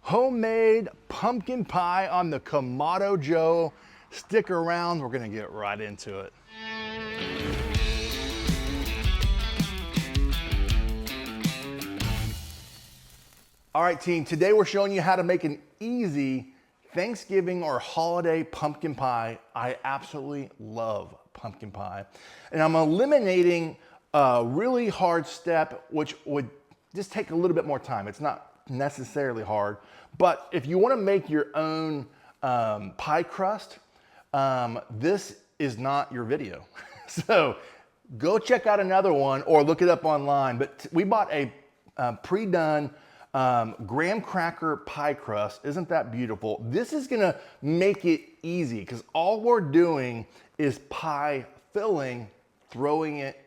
homemade pumpkin pie on the Kamado Joe. Stick around, we're gonna get right into it. All right, team, today we're showing you how to make an easy Thanksgiving or holiday pumpkin pie. I absolutely love pumpkin pie. And I'm eliminating a really hard step, which would just take a little bit more time. It's not necessarily hard, but if you wanna make your own pie crust, this is not your video. So go check out another one or look it up online. But we bought a pre-done graham cracker pie crust. Isn't that beautiful? This is gonna make it easy because all we're doing is pie filling, throwing it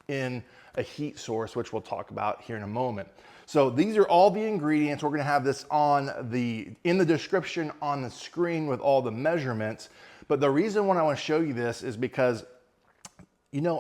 in a heat source, which we'll talk about here in a moment. So these are all the ingredients. We're gonna have this in the description on the screen with all the measurements. But the reason why I wanna show you this is because, you know,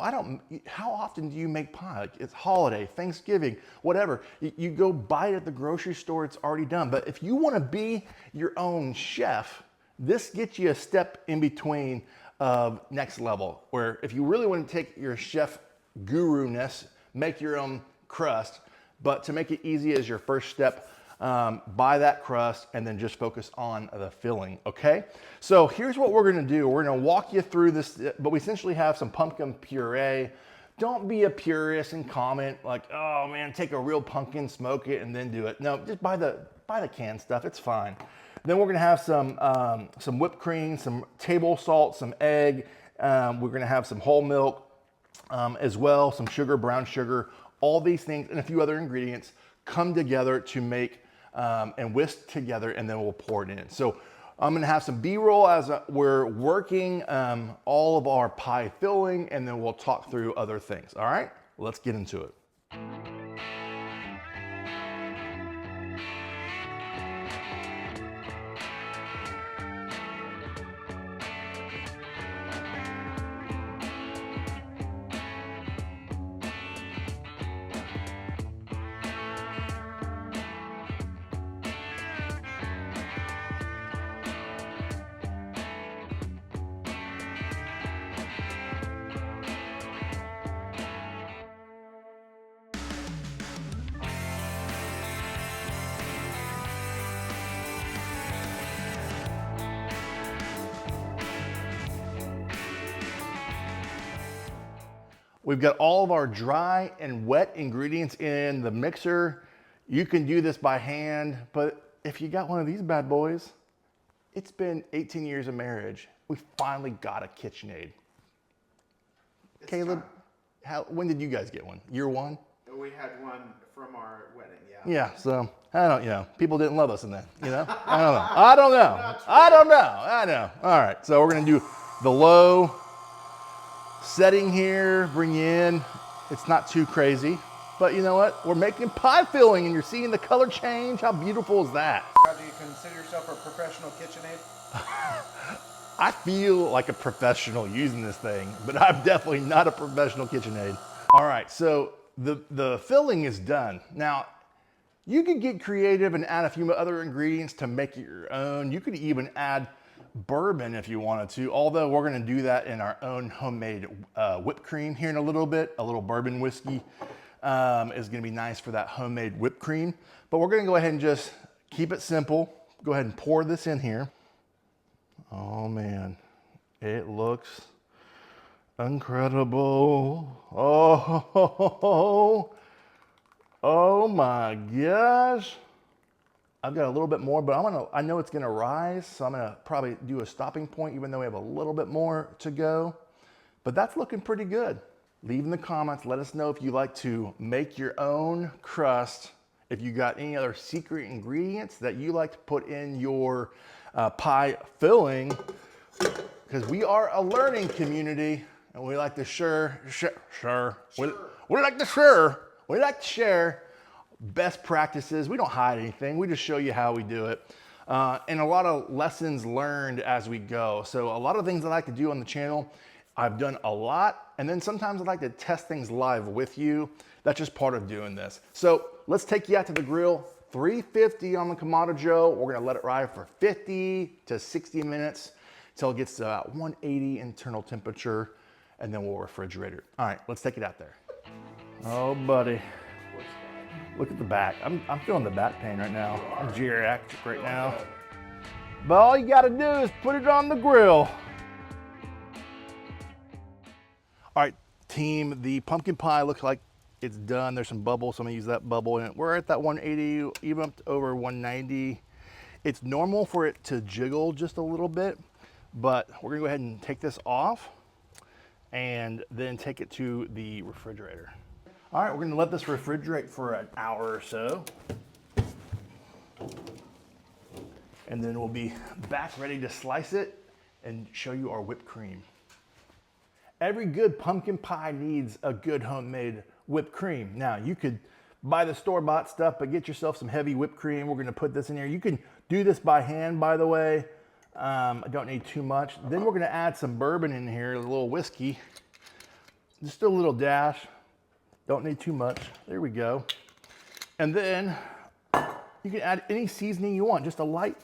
how often do you make pie? Like, it's holiday, Thanksgiving, whatever. You go buy it at the grocery store, it's already done. But if you wanna be your own chef, this gets you a step in between of next level, where if you really wanna take your chef guru-ness, make your own crust, but to make it easy as your first step, buy that crust and then just focus on the filling, okay? So here's what we're gonna do. We're gonna walk you through this, but we essentially have some pumpkin puree. Don't be a purist and comment like, oh man, take a real pumpkin, smoke it, and then do it. No, just buy the canned stuff, it's fine. Then we're gonna have some whipped cream, some table salt, some egg. We're gonna have some whole milk as well, some sugar, brown sugar. All these things and a few other ingredients come together to make and whisk together, and then we'll pour it in. So I'm gonna have some B-roll as we're working all of our pie filling, and then we'll talk through other things. All right, let's get into it. We've got all of our dry and wet ingredients in the mixer. You can do this by hand, but if you got one of these bad boys, it's been 18 years of marriage. We finally got a KitchenAid. Caleb, when did you guys get one? Year one? We had one from our wedding, yeah. Yeah, so I don't, people didn't love us in that, I don't know. I know. All right, so we're gonna do the low setting here, bring you in. It's not too crazy, but you know what? We're making pie filling and you're seeing the color change. How beautiful is that? Do you consider yourself a professional KitchenAid? I feel like a professional using this thing, but I'm definitely not a professional KitchenAid. All right, so the filling is done. Now, you could get creative and add a few other ingredients to make it your own. You could even add bourbon if you wanted to, although we're gonna do that in our own homemade whipped cream here in a little bit. A little bourbon whiskey is gonna be nice for that homemade whipped cream. But we're gonna go ahead and just keep it simple. Go ahead and pour this in here. Oh man, it looks incredible. Oh my gosh. I've got a little bit more, but I know it's gonna rise, so I'm gonna probably do a stopping point even though we have a little bit more to go. But that's looking pretty good. Leave in the comments, let us know if you like to make your own crust, if you got any other secret ingredients that you like to put in your pie filling, because we are a learning community and we like to share. We like to share best practices. We don't hide anything. We just show you how we do it. And a lot of lessons learned as we go. So a lot of things I like to do on the channel, I've done a lot. And then sometimes I like to test things live with you. That's just part of doing this. So let's take you out to the grill, 350 on the Kamado Joe. We're gonna let it ride for 50 to 60 minutes until it gets to about 180 internal temperature, and then we'll refrigerate it. All right, let's take it out there. Oh, buddy. Look at the back. I'm feeling the back pain right now. I'm geriatric right now. But all you gotta do is put it on the grill. All right, team, the pumpkin pie looks like it's done. There's some bubbles, so I'm gonna use that bubble in it. We're at that 180, even up to over 190. It's normal for it to jiggle just a little bit, but we're gonna go ahead and take this off and then take it to the refrigerator. All right, we're gonna let this refrigerate for an hour or so. And then we'll be back ready to slice it and show you our whipped cream. Every good pumpkin pie needs a good homemade whipped cream. Now, you could buy the store-bought stuff, but get yourself some heavy whipped cream. We're gonna put this in here. You can do this by hand, by the way. I don't need too much. Then we're gonna add some bourbon in here, a little whiskey. Just a little dash. Don't need too much. There we go. And then you can add any seasoning you want, just a light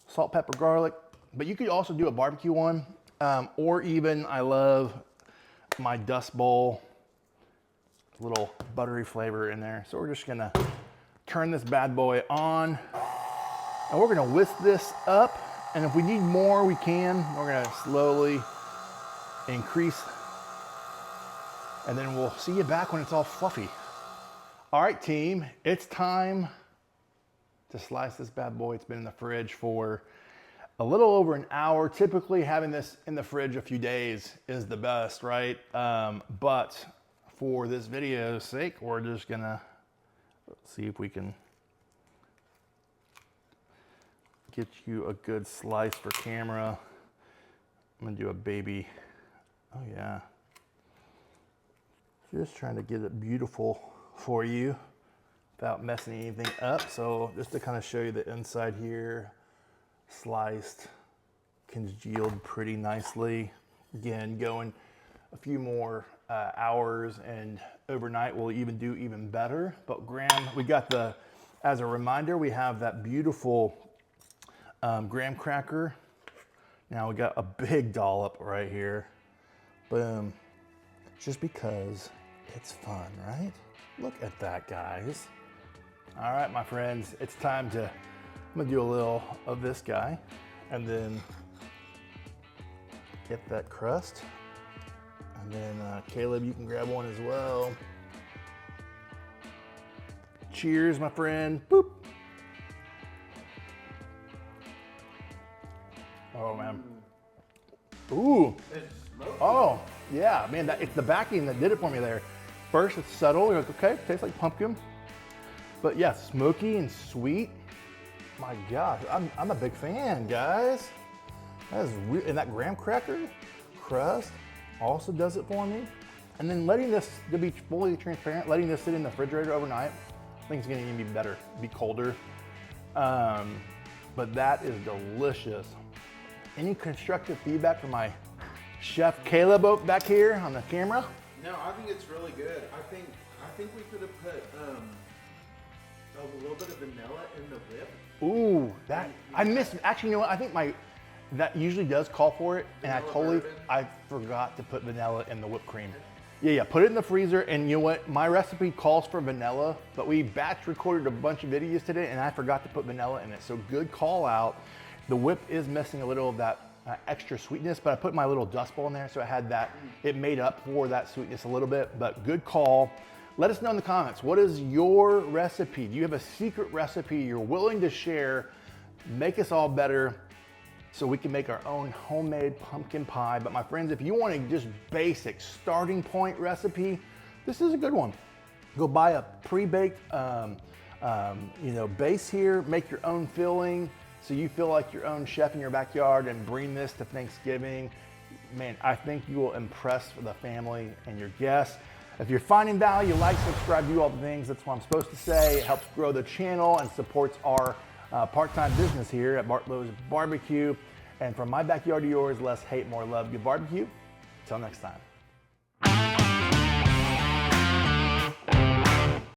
salt, pepper, garlic. But you could also do a barbecue one, or even, I love my Dust Bowl, little buttery flavor in there. So we're just gonna turn this bad boy on, and we're gonna whisk this up. And if we need more, we can. We're gonna slowly increase, and then we'll see you back when it's all fluffy. All right, team, it's time to slice this bad boy. It's been in the fridge for a little over an hour. Typically having this in the fridge a few days is the best, right? But for this video's sake, we're just gonna see if we can get you a good slice for camera. I'm gonna do a baby, oh yeah. Just trying to get it beautiful for you without messing anything up. So just to kind of show you the inside here, sliced, congealed pretty nicely. Again, going a few more hours, and overnight will even do even better. But graham, we got the, as a reminder, we have that beautiful graham cracker. Now we got a big dollop right here. Boom. Just because it's fun, right? Look at that, guys. All right, my friends, it's time to, I'm gonna do a little of this guy, and then get that crust. And then Caleb, you can grab one as well. Cheers, my friend. Boop. Oh, man. Ooh. Oh, yeah, man, it's the backing that did it for me there. First, it's subtle. You're like, okay, tastes like pumpkin. But yeah, smoky and sweet. My gosh, I'm a big fan, guys. That is weird. And that graham cracker crust also does it for me. And then letting this, to be fully transparent, letting this sit in the refrigerator overnight, I think it's gonna even be better, be colder. But that is delicious. Any constructive feedback from my Chef Caleb back here on the camera? No, I think it's really good. I think we could have put a little bit of vanilla in the whip. Ooh, that I missed. Actually, you know what? I think that usually does call for it, and I forgot to put vanilla in the whipped cream. Yeah, put it in the freezer, and you know what? My recipe calls for vanilla, but we batch recorded a bunch of videos today, and I forgot to put vanilla in it. So good call out. The whip is missing a little of that extra sweetness, but I put my little Dust Bowl in there, so I had that, it made up for that sweetness a little bit, but good call. Let us know in the comments, what is your recipe? Do you have a secret recipe you're willing to share? Make us all better so we can make our own homemade pumpkin pie. But my friends, if you want a just basic starting point recipe, this is a good one. Go buy a pre-baked base here, make your own filling, so you feel like your own chef in your backyard, and bring this to Thanksgiving. Man, I think you will impress the family and your guests. If you're finding value, like, subscribe, do all the things. That's what I'm supposed to say. It helps grow the channel and supports our part-time business here at Bartlow's Barbecue. And from my backyard to yours, less hate, more love. Good barbecue. Till next time.